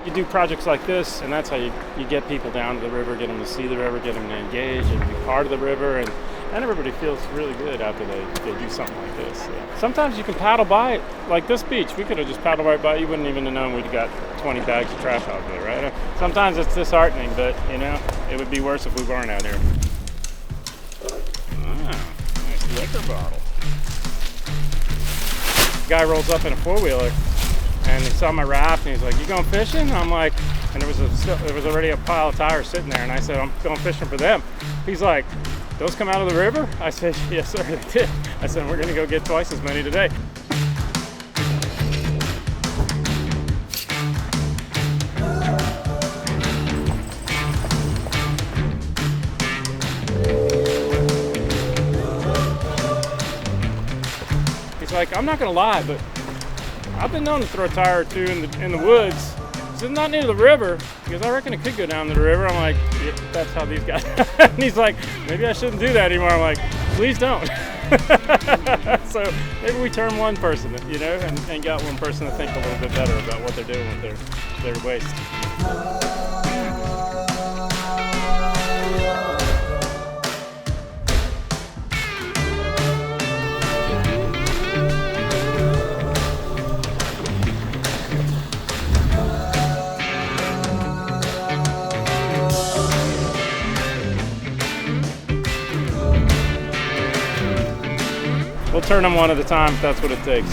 you do projects like this, and that's how you get people down to the river, get them to see the river, get them to engage and be part of the river, and everybody feels really good after they do something like this. So sometimes you can paddle by it, like this beach. We could have just paddled right by it. You wouldn't even have known we'd got 20 bags of trash out there, right? Sometimes it's disheartening, but it would be worse if we weren't out here. Wow, nice liquor bottle. Guy rolls up in a four-wheeler and he saw my raft and he's like, "You going fishing?" And I'm like, and there was already a pile of tires sitting there, and I said, "I'm going fishing for them." He's like, "Those come out of the river?" I said, "Yes, sir, they did." I said, "We're going to go get twice as many today." He's like, "I'm not going to lie, but I've been known to throw a tire or two in the woods. It's not near the river, because I reckon it could go down to the river." I'm like, "Yeah, that's how these guys." And he's like, "Maybe I shouldn't do that anymore." I'm like, "Please don't." So maybe we turn one person, and got one person to think a little bit better about what they're doing with their waste. We'll turn them one at a time if that's what it takes.